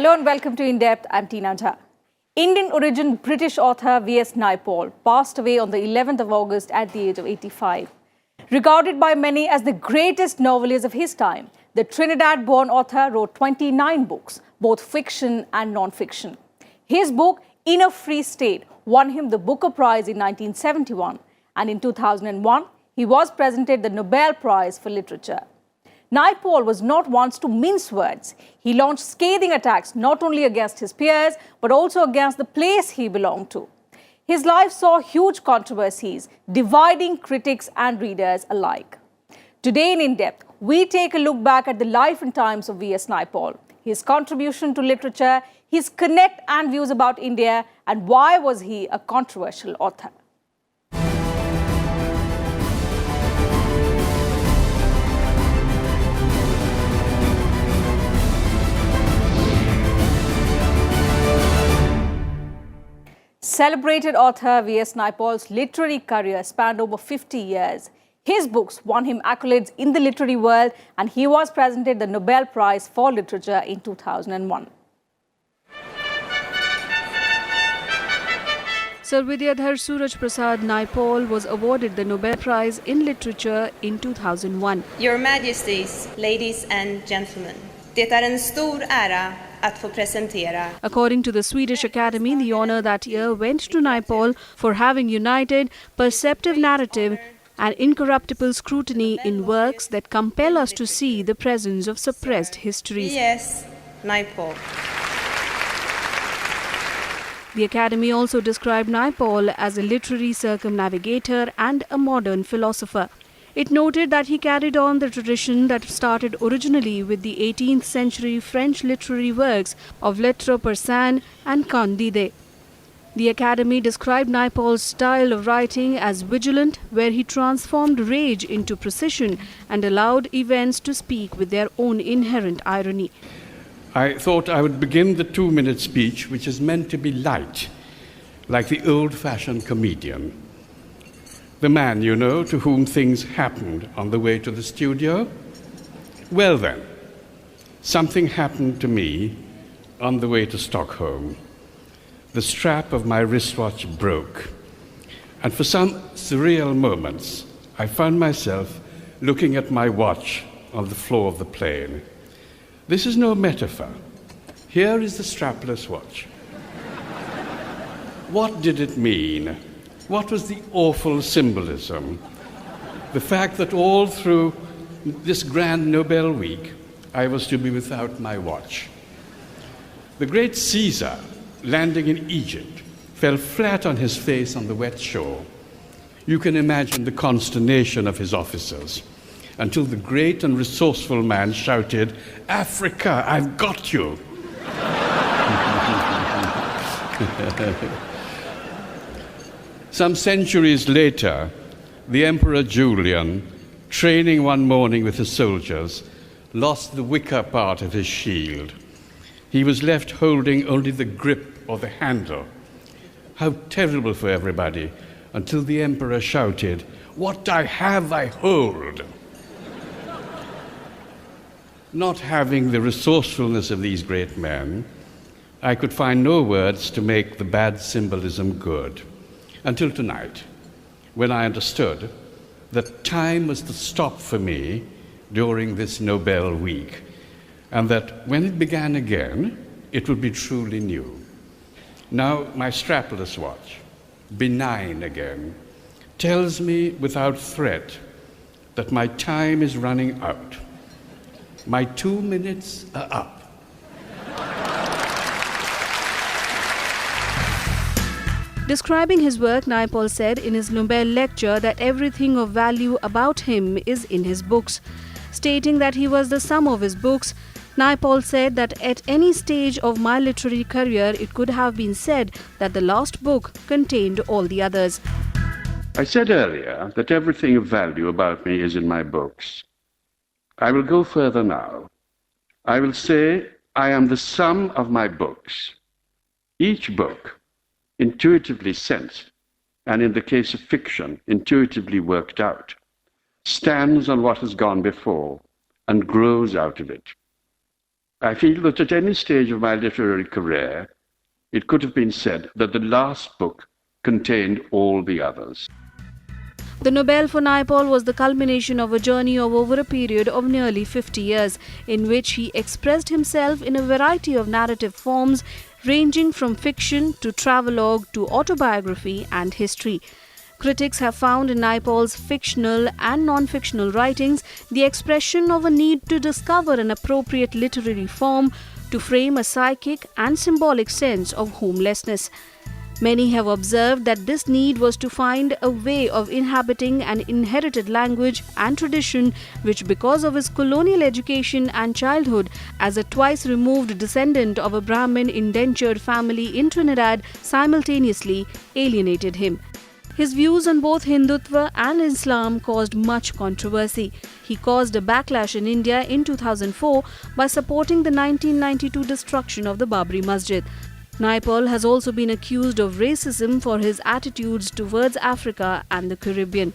Hello and welcome to In Depth. I'm Teena Jha. Indian origin British author V.S. Naipaul passed away on the 11th of August at the age of 85. Regarded by many as the greatest novelist of his time, the Trinidad-born author wrote 29 books, both fiction and non-fiction. His book, In a Free State, won him the Booker Prize in 1971, and in 2001, he was presented the Nobel Prize for Literature. Naipaul was not one to mince words. He launched scathing attacks not only against his peers, but also against the place he belonged to. His life saw huge controversies, dividing critics and readers alike. Today in Depth, we take a look back at the life and times of V.S. Naipaul, his contribution to literature, his connect and views about India, and why was he a controversial author. Celebrated author V.S. Naipaul's literary career spanned over 50 years. His books won him accolades in the literary world, and he was presented the Nobel Prize for Literature in 2001. Sir Vidyadhar Suraj Prasad Naipaul was awarded the Nobel Prize in Literature in 2001. Your Majesties, ladies and gentlemen, det är en stor ära att få presentera. According to the Swedish Academy, the honor that year went to Naipaul for having united perceptive narrative and incorruptible scrutiny in works that compel us to see the presence of suppressed histories. V.S. Naipaul. The Academy also described Naipaul as a literary circumnavigator and a modern philosopher. It noted that he carried on the tradition that started originally with the 18th century French literary works of Lettres persanes and Candide. The Academy described Naipaul's style of writing as vigilant, where he transformed rage into precision and allowed events to speak with their own inherent irony. I thought I would begin the 2-minute speech, which is meant to be light, like the old-fashioned comedian. The man, you know, to whom things happened on the way to the studio. Well then, something happened to me on the way to Stockholm. The strap of my wristwatch broke, and for some surreal moments, I found myself looking at my watch on the floor of the plane. This is no metaphor. Here is the strapless watch. What did it mean? What was the awful symbolism? The fact that all through this grand Nobel week, I was to be without my watch. The great Caesar, landing in Egypt, fell flat on his face on the wet shore. You can imagine the consternation of his officers, until the great and resourceful man shouted, "Africa, I've got you!" Some centuries later, the Emperor Julian, training one morning with his soldiers, lost the wicker part of his shield. He was left holding only the grip or the handle. How terrible for everybody, until the emperor shouted, "What I have, I hold." Not having the resourcefulness of these great men, I could find no words to make the bad symbolism good. Until tonight, when I understood that time was to stop for me during this Nobel week, and that when it began again, it would be truly new. Now my strapless watch, benign again, tells me without threat that my time is running out. My 2 minutes are up. Describing his work, Naipaul said in his Nobel lecture that everything of value about him is in his books. Stating that he was the sum of his books, Naipaul said that at any stage of my literary career, it could have been said that the last book contained all the others. I said earlier that everything of value about me is in my books. I will go further now. I will say I am the sum of my books. Each book, intuitively sensed, and in the case of fiction, intuitively worked out, stands on what has gone before and grows out of it. I feel that at any stage of my literary career, it could have been said that the last book contained all the others. The Nobel for Naipaul was the culmination of a journey of over a period of nearly 50 years, in which he expressed himself in a variety of narrative forms, ranging from fiction to travelogue to autobiography and history. Critics have found in Naipaul's fictional and non-fictional writings the expression of a need to discover an appropriate literary form to frame a psychic and symbolic sense of homelessness. Many have observed that this need was to find a way of inhabiting an inherited language and tradition which, because of his colonial education and childhood as a twice-removed descendant of a Brahmin indentured family in Trinidad, simultaneously alienated him. His views on both Hindutva and Islam caused much controversy. He caused a backlash in India in 2004 by supporting the 1992 destruction of the Babri Masjid. Naipaul has also been accused of racism for his attitudes towards Africa and the Caribbean.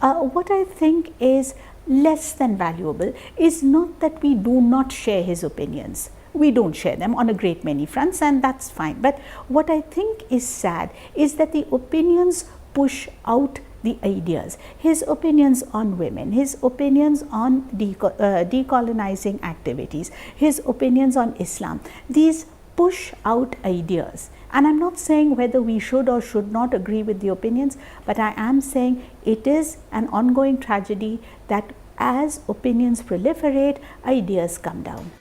What I think is less than valuable is not that we do not share his opinions. We don't share them on a great many fronts, and that's fine. But what I think is sad is that the opinions push out the ideas. His opinions on women, his opinions on decolonizing activities, his opinions on Islam, these push out ideas. And I'm not saying whether we should or should not agree with the opinions, but I am saying it is an ongoing tragedy that as opinions proliferate, ideas come down.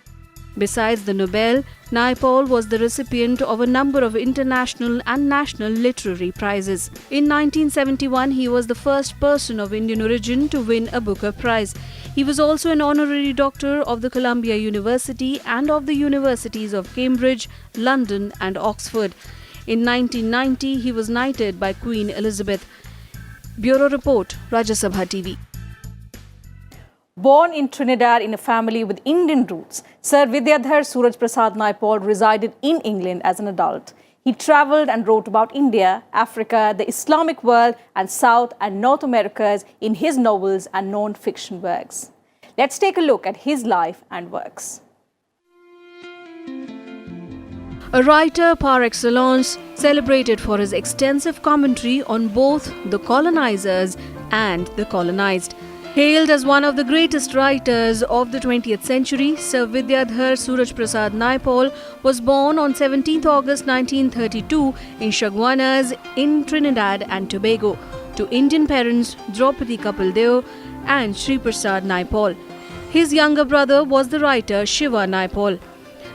Besides the Nobel, Naipaul was the recipient of a number of international and national literary prizes. In 1971, he was the first person of Indian origin to win a Booker Prize. He was also an honorary doctor of the Columbia University and of the universities of Cambridge, London and Oxford. In 1990, he was knighted by Queen Elizabeth. Bureau Report, Rajya Sabha TV. Born in Trinidad in a family with Indian roots, Sir Vidyadhar Suraj Prasad Naipaul resided in England as an adult. He travelled and wrote about India, Africa, the Islamic world and South and North Americas in his novels and non-fiction works. Let's take a look at his life and works. A writer par excellence, celebrated for his extensive commentary on both the colonizers and the colonized. Hailed as one of the greatest writers of the 20th century, Sir Vidyadhar Suraj Prasad Naipaul was born on 17th August 1932 in Chaguanas in Trinidad and Tobago to Indian parents Draupadi Kapildeo and Sri Prasad Naipaul. His younger brother was the writer Shiva Naipaul.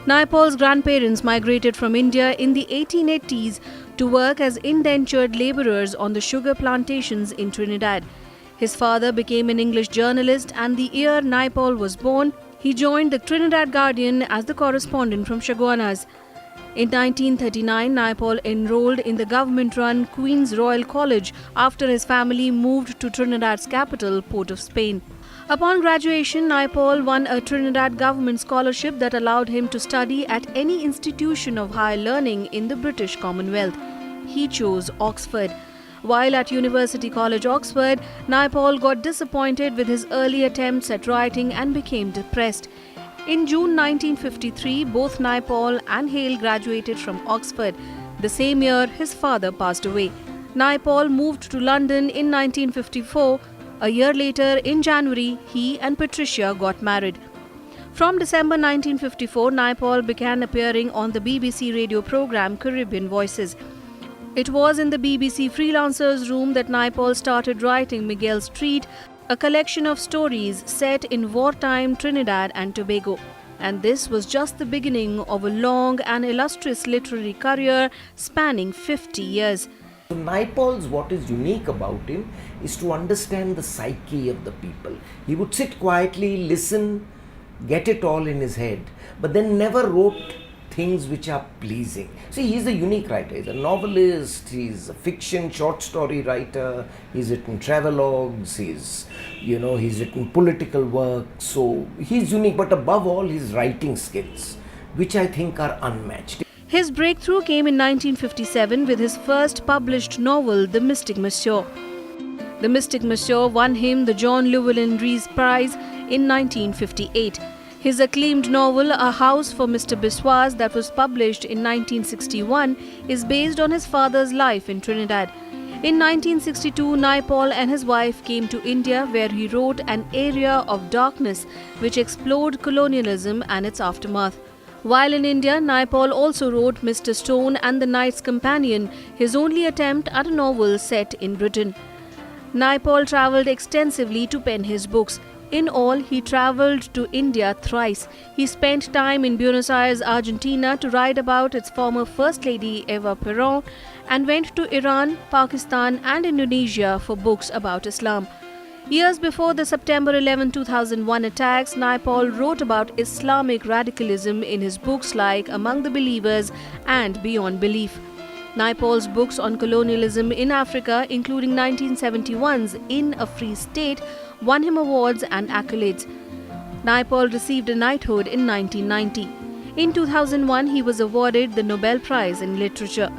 Naipaul's grandparents migrated from India in the 1880s to work as indentured labourers on the sugar plantations in Trinidad. His father became an English journalist, and the year Naipaul was born, he joined the Trinidad Guardian as the correspondent from Chaguanas. In 1939, Naipaul enrolled in the government-run Queen's Royal College after his family moved to Trinidad's capital, Port of Spain. Upon graduation, Naipaul won a Trinidad government scholarship that allowed him to study at any institution of higher learning in the British Commonwealth. He chose Oxford. While at University College, Oxford, Naipaul got disappointed with his early attempts at writing and became depressed. In June 1953, both Naipaul and Hale graduated from Oxford. The same year, his father passed away. Naipaul moved to London in 1954. A year later, in January, he and Patricia got married. From December 1954, Naipaul began appearing on the BBC radio programme Caribbean Voices. It was in the BBC Freelancers Room that Naipaul started writing Miguel Street, a collection of stories set in wartime Trinidad and Tobago. And this was just the beginning of a long and illustrious literary career spanning 50 years. Naipaul's, what is unique about him is to understand the psyche of the people. He would sit quietly, listen, get it all in his head, but then never wrote things which are pleasing. See, he's a unique writer. He's a novelist, he's a fiction, short story writer, he's written travelogues, he's written political work. So he's unique, but above all, his writing skills, which I think are unmatched. His breakthrough came in 1957 with his first published novel, The Mystic Monsieur. The Mystic Monsieur won him the John Llewellyn Rhys Prize in 1958. His acclaimed novel A House for Mr. Biswas, that was published in 1961, is based on his father's life in Trinidad. In 1962, Naipaul and his wife came to India, where he wrote An Area of Darkness, which explored colonialism and its aftermath. While in India, Naipaul also wrote Mr. Stone and the Knight's Companion, his only attempt at a novel set in Britain. Naipaul travelled extensively to pen his books. In all, he travelled to India thrice. He spent time in Buenos Aires, Argentina to write about its former First Lady Eva Perón, and went to Iran, Pakistan and Indonesia for books about Islam. Years before the September 11, 2001 attacks, Naipaul wrote about Islamic radicalism in his books like Among the Believers and Beyond Belief. Naipaul's books on colonialism in Africa, including 1971's In a Free State, won him awards and accolades. Naipaul received a knighthood in 1990. In 2001, he was awarded the Nobel Prize in Literature.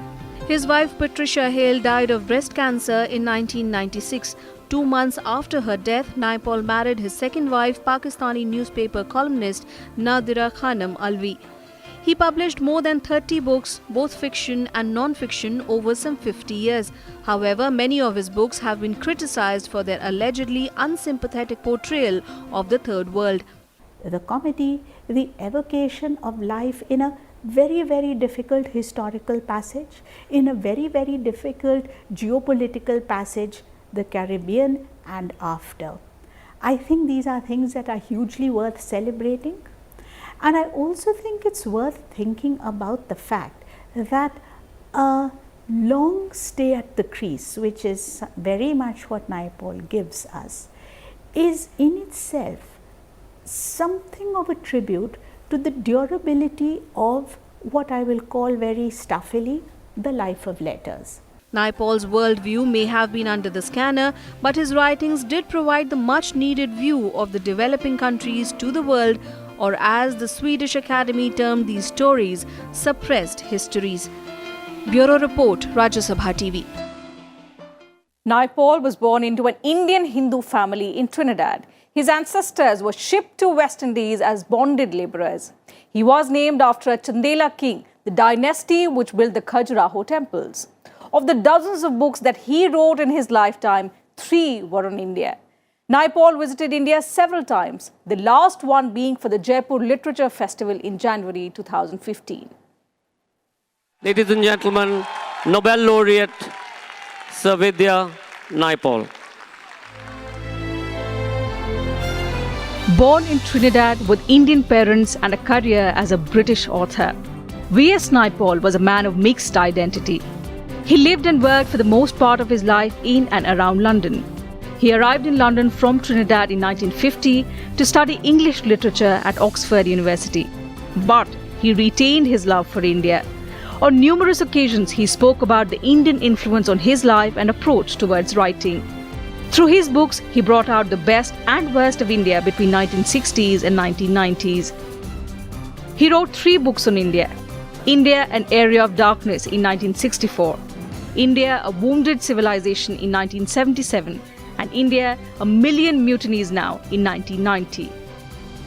His wife Patricia Hale died of breast cancer in 1996. 2 months after her death, Naipaul married his second wife, Pakistani newspaper columnist Nadira Khanum Alvi. He published more than 30 books, both fiction and non-fiction, over some 50 years. However, many of his books have been criticized for their allegedly unsympathetic portrayal of the Third World. The comedy, the evocation of life in a very, very difficult historical passage, in a very, very difficult geopolitical passage, the Caribbean and after. I think these are things that are hugely worth celebrating. And I also think it's worth thinking about the fact that a long stay at the crease, which is very much what Naipaul gives us, is in itself something of a tribute to the durability of what I will call very stuffily the life of letters. Naipaul's worldview may have been under the scanner, but his writings did provide the much-needed view of the developing countries to the world, or as the Swedish Academy termed these stories, suppressed histories. Bureau Report, Rajya Sabha TV. Naipaul was born into an Indian Hindu family in Trinidad. His ancestors were shipped to West Indies as bonded labourers. He was named after a Chandela king, the dynasty which built the Khajuraho temples. Of the dozens of books that he wrote in his lifetime, 3 were on India. Naipaul visited India several times, the last one being for the Jaipur Literature Festival in January 2015. Ladies and gentlemen, Nobel laureate Sir Vidia Naipaul. Born in Trinidad with Indian parents and a career as a British author, V.S. Naipaul was a man of mixed identity. He lived and worked for the most part of his life in and around London. He arrived in London from Trinidad in 1950 to study English literature at Oxford University. But he retained his love for India. On numerous occasions, he spoke about the Indian influence on his life and approach towards writing. Through his books, he brought out the best and worst of India between 1960s and 1990s. He wrote 3 books on India: India, An Area of Darkness in 1964, India, A Wounded Civilization in 1977, and India, A Million Mutinies Now in 1990.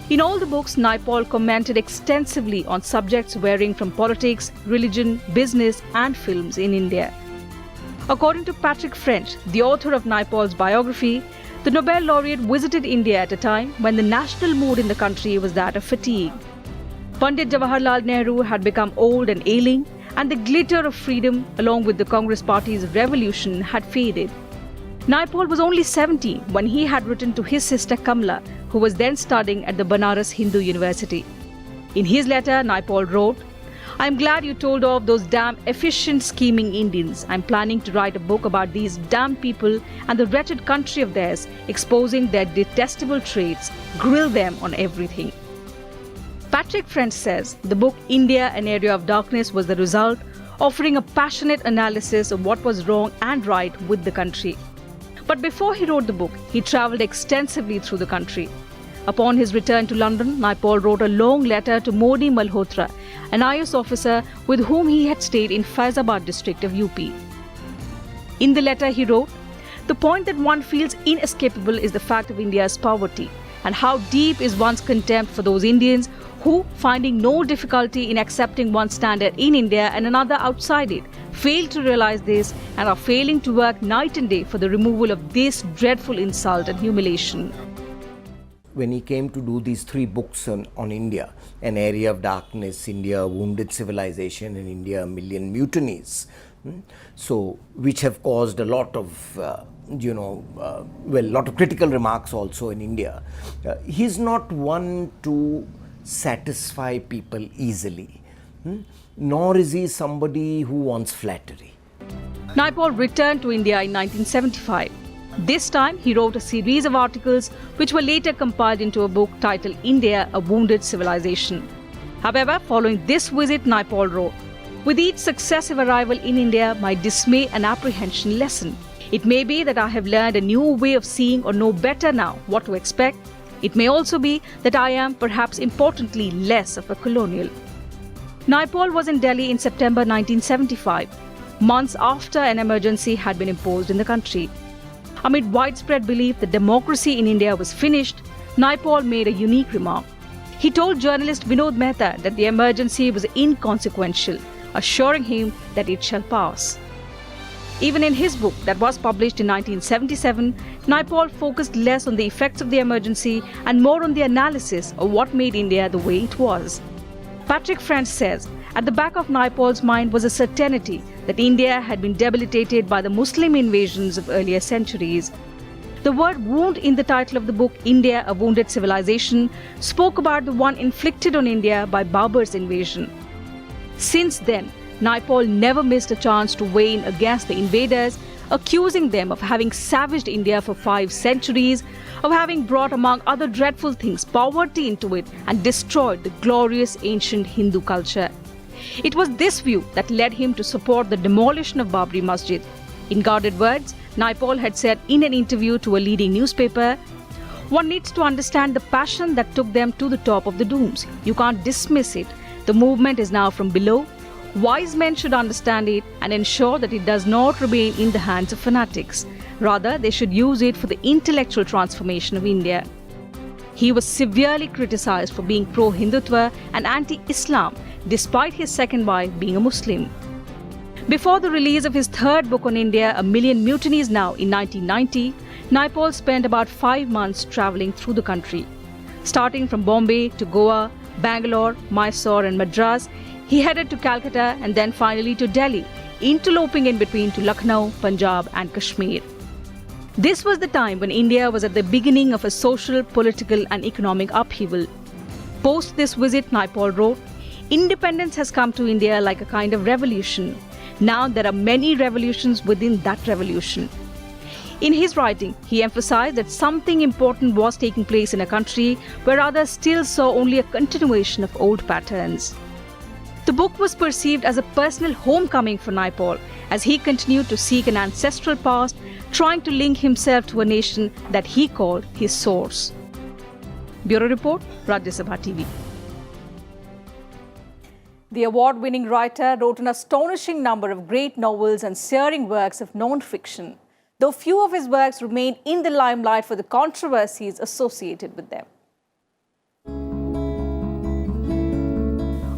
In all the books, Naipaul commented extensively on subjects varying from politics, religion, business, and films in India. According to Patrick French, the author of Naipaul's biography, the Nobel laureate visited India at a time when the national mood in the country was that of fatigue. Pandit Jawaharlal Nehru had become old and ailing, and the glitter of freedom, along with the Congress Party's revolution, had faded. Naipaul was only 70 when he had written to his sister Kamla, who was then studying at the Banaras Hindu University. In his letter, Naipaul wrote, "I'm glad you told off those damn efficient scheming Indians. I'm planning to write a book about these damn people and the wretched country of theirs, exposing their detestable traits, grill them on everything." Patrick French says the book India, An Area of Darkness was the result, offering a passionate analysis of what was wrong and right with the country. But before he wrote the book, he travelled extensively through the country. Upon his return to London, Naipaul wrote a long letter to Modi Malhotra, an IAS officer with whom he had stayed in Faizabad district of UP. In the letter he wrote, "The point that one feels inescapable is the fact of India's poverty. and how deep is one's contempt for those Indians who, finding no difficulty in accepting one standard in India and another outside it, fail to realize this and are failing to work night and day for the removal of this dreadful insult and humiliation. When he came to do these 3 books on India, An Area of Darkness, India, A Wounded Civilization, and India, A Million Mutinies, so which have caused a lot of, lot of critical remarks also in India. He's not one to satisfy people easily, nor is he somebody who wants flattery. Naipaul returned to India in 1975. This time, he wrote a series of articles which were later compiled into a book titled India, A Wounded Civilization. However, following this visit, Naipaul wrote, "With each successive arrival in India, my dismay and apprehension lessen. It may be that I have learned a new way of seeing or know better now what to expect. It may also be that I am, perhaps importantly, less of a colonial." Naipaul was in Delhi in September 1975, months after an emergency had been imposed in the country. Amid widespread belief that democracy in India was finished, Naipaul made a unique remark. He told journalist Vinod Mehta that the emergency was inconsequential, assuring him that it shall pass. Even in his book that was published in 1977, Naipaul focused less on the effects of the emergency and more on the analysis of what made India the way it was. Patrick French says, at the back of Naipaul's mind was a certainty that India had been debilitated by the Muslim invasions of earlier centuries. The word wound in the title of the book, India, A Wounded Civilization, spoke about the one inflicted on India by Babur's invasion. Since then, Naipaul never missed a chance to weigh in against the invaders, accusing them of having savaged India for 5 centuries, of having brought, among other dreadful things, poverty into it and destroyed the glorious ancient Hindu culture. It was this view that led him to support the demolition of Babri Masjid. In guarded words, Naipaul had said in an interview to a leading newspaper, "One needs to understand the passion that took them to the top of the dooms. You can't dismiss it. The movement is now from below. Wise men should understand it and ensure that it does not remain in the hands of fanatics. Rather, they should use it for the intellectual transformation of India." He was severely criticized for being pro-Hindutva and anti-Islam, despite his second wife being a Muslim. Before the release of his 3rd book on India, A Million Mutinies Now, in 1990, Naipaul spent about 5 months traveling through the country. Starting from Bombay to Goa, Bangalore, Mysore and Madras, he headed to Calcutta and then finally to Delhi, interloping in between to Lucknow, Punjab and Kashmir. This was the time when India was at the beginning of a social, political and economic upheaval. Post this visit, Naipaul wrote, "Independence has come to India like a kind of revolution. Now there are many revolutions within that revolution." In his writing, he emphasized that something important was taking place in a country where others still saw only a continuation of old patterns. The book was perceived as a personal homecoming for Naipaul as he continued to seek an ancestral past, trying to link himself to a nation that he called his source. Bureau Report, Rajya Sabha TV. The award-winning writer wrote an astonishing number of great novels and searing works of non-fiction, though few of his works remain in the limelight for the controversies associated with them.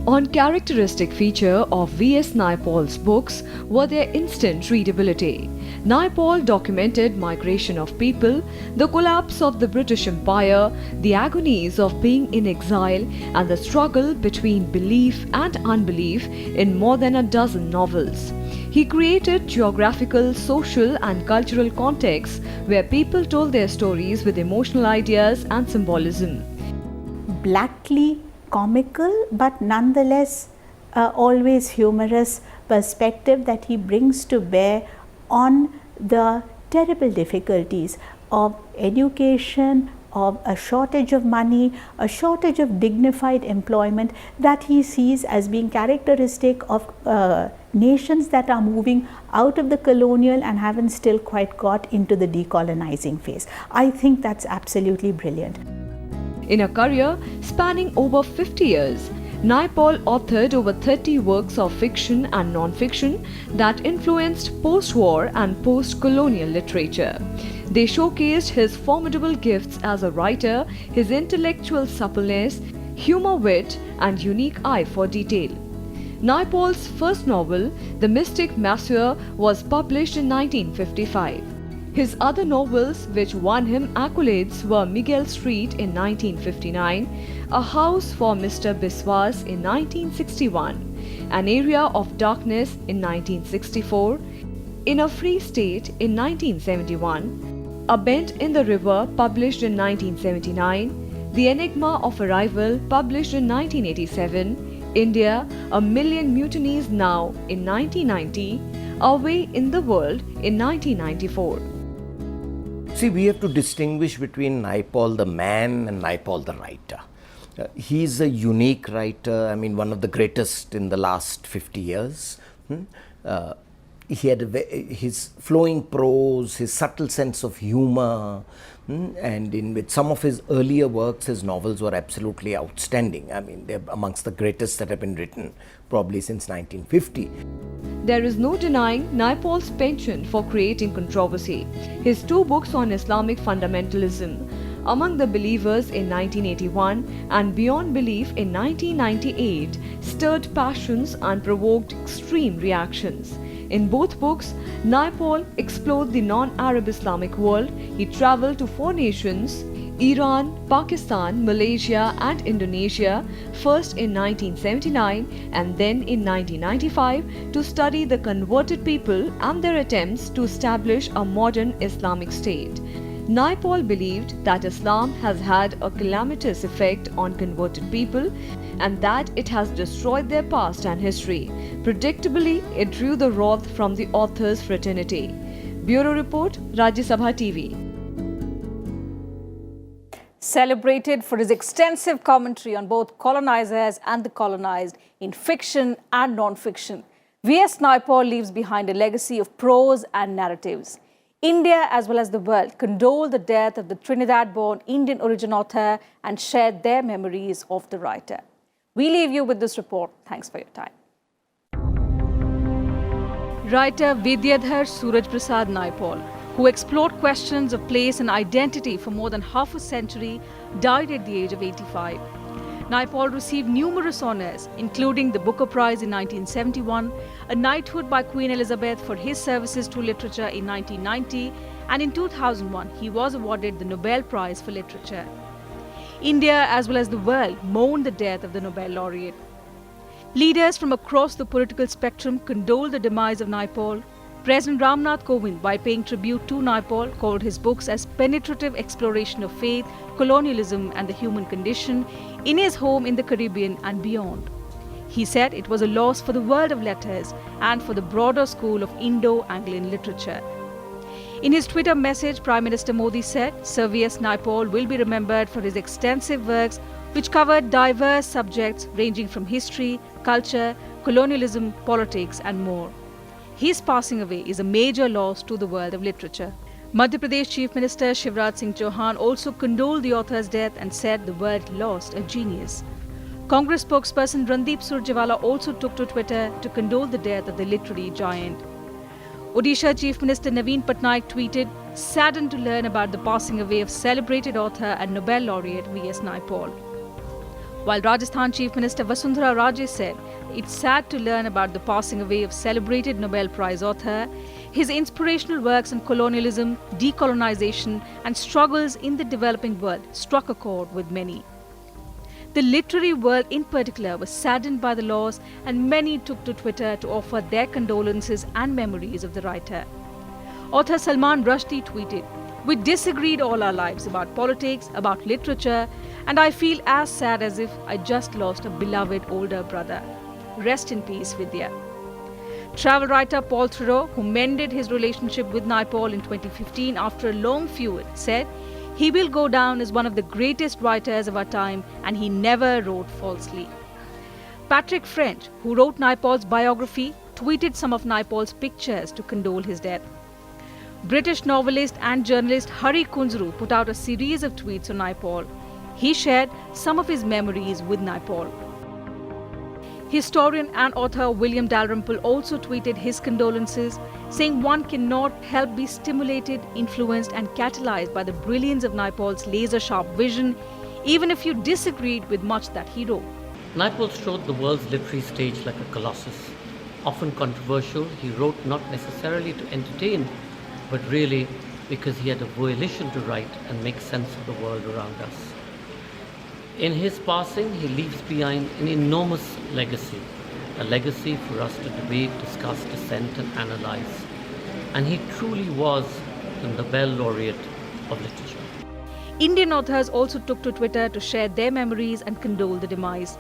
One characteristic feature of V.S. Naipaul's books were their instant readability. Naipaul documented migration of people, the collapse of the British Empire, the agonies of being in exile, and the struggle between belief and unbelief in more than a dozen novels. He created geographical, social, and cultural contexts where people told their stories with emotional ideas and symbolism. Blackly comical, but nonetheless always humorous perspective that he brings to bear on the terrible difficulties of education, of a shortage of money, a shortage of dignified employment that he sees as being characteristic of nations that are moving out of the colonial and haven't still quite got into the decolonizing phase. I think that's absolutely brilliant. In a career spanning over 50 years, Naipaul authored over 30 works of fiction and non-fiction that influenced post-war and post-colonial literature. They showcased his formidable gifts as a writer, his intellectual suppleness, humor, wit, and unique eye for detail. Naipaul's first novel, The Mystic Masseur, was published in 1955. His other novels which won him accolades were Miguel Street in 1959, A House for Mr. Biswas in 1961, An Area of Darkness in 1964, In a Free State in 1971, A Bend in the River published in 1979, The Enigma of Arrival published in 1987, India, A Million Mutinies Now in 1990, Away in the World in 1994. See, we have to distinguish between Naipaul the man and Naipaul the writer. He's a unique writer, I mean, one of the greatest in the last 50 years. He had his flowing prose, his subtle sense of humor, and with some of his earlier works, his novels were absolutely outstanding. I mean, they're amongst the greatest that have been written probably since 1950. There is no denying Naipaul's penchant for creating controversy. His two books on Islamic fundamentalism, Among the Believers in 1981 and Beyond Belief in 1998, stirred passions and provoked extreme reactions. In both books, Naipaul explored the non-Arab Islamic world. He traveled to 4 nations, Iran, Pakistan, Malaysia and Indonesia, first in 1979 and then in 1995 to study the converted people and their attempts to establish a modern Islamic state. Naipaul believed that Islam has had a calamitous effect on converted people and that it has destroyed their past and history. Predictably, it drew the wrath from the author's fraternity. Bureau Report, Rajya Sabha TV. Celebrated for his extensive commentary on both colonizers and the colonized in fiction and non-fiction, V.S. Naipaul leaves behind a legacy of prose and narratives. India as well as the world condoled the death of the Trinidad-born Indian origin author and shared their memories of the writer. We leave you with this report. Thanks for your time. Writer Vidyadhar Suraj Prasad Naipaul, who explored questions of place and identity for more than half a century, died at the age of 85. Naipaul received numerous honours, including the Booker Prize in 1971, a knighthood by Queen Elizabeth for his services to literature in 1990, and in 2001 he was awarded the Nobel Prize for Literature. India as well as the world mourned the death of the Nobel laureate. Leaders from across the political spectrum condoled the demise of Naipaul. President Ramnath Kovind, while paying tribute to Naipaul, called his books as penetrative exploration of faith, colonialism and the human condition in his home in the Caribbean and beyond. He said it was a loss for the world of letters and for the broader school of Indo-Anglian literature. In his Twitter message, Prime Minister Modi said Sir V.S. Naipaul will be remembered for his extensive works which covered diverse subjects ranging from history, culture, colonialism, politics and more. His passing away is a major loss to the world of literature. Madhya Pradesh Chief Minister Shivraj Singh Chauhan also condoled the author's death and said the world lost a genius. Congress spokesperson Randeep Surjewala also took to Twitter to condole the death of the literary giant. Odisha Chief Minister Naveen Patnaik tweeted, saddened to learn about the passing away of celebrated author and Nobel laureate V.S. Naipaul. While Rajasthan Chief Minister Vasundhara Raje said, it's sad to learn about the passing away of celebrated Nobel Prize author. His inspirational works on colonialism, decolonization and struggles in the developing world struck a chord with many. The literary world in particular was saddened by the loss and many took to Twitter to offer their condolences and memories of the writer. Author Salman Rushdie tweeted, we disagreed all our lives about politics, about literature, and I feel as sad as if I just lost a beloved older brother. Rest in peace, Vidia. Travel writer Paul Theroux, who mended his relationship with Naipaul in 2015 after a long feud, said he will go down as one of the greatest writers of our time and he never wrote falsely. Patrick French, who wrote Naipaul's biography, tweeted some of Naipaul's pictures to condole his death. British novelist and journalist Hari Kunzru put out a series of tweets on Naipaul. He shared some of his memories with Naipaul. Historian and author William Dalrymple also tweeted his condolences, saying one cannot help be stimulated, influenced and catalyzed by the brilliance of Naipaul's laser-sharp vision, even if you disagreed with much that he wrote. Naipaul strode the world's literary stage like a colossus. Often controversial, he wrote not necessarily to entertain, but really because he had a volition to write and make sense of the world around us. In his passing, he leaves behind an enormous legacy, a legacy for us to debate, discuss, dissent and analyze. And he truly was the Nobel laureate of literature. Indian authors also took to Twitter to share their memories and condole the demise.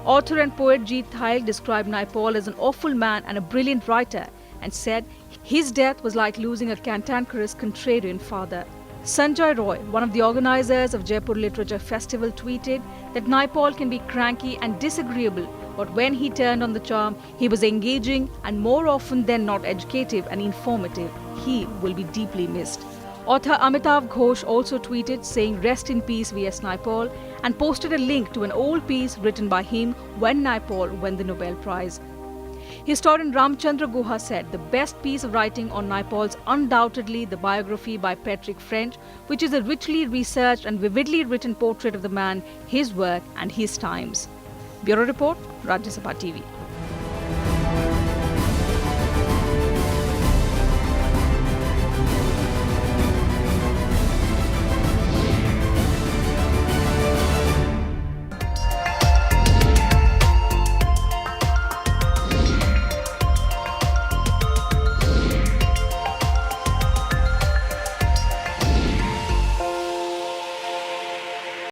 Author and poet Jeet Thayil described Naipaul as an awful man and a brilliant writer and said his death was like losing a cantankerous contrarian father. Sanjay Roy, one of the organizers of Jaipur Literature Festival, tweeted that Naipaul can be cranky and disagreeable, but when he turned on the charm, he was engaging and more often than not educative and informative. He will be deeply missed. Author Amitav Ghosh also tweeted saying rest in peace V.S. Naipaul and posted a link to an old piece written by him when Naipaul won the Nobel Prize. Historian Ramchandra Guha said the best piece of writing on Naipaul is undoubtedly the biography by Patrick French, which is a richly researched and vividly written portrait of the man, his work and his times. Bureau Report, Rajya Sabha TV.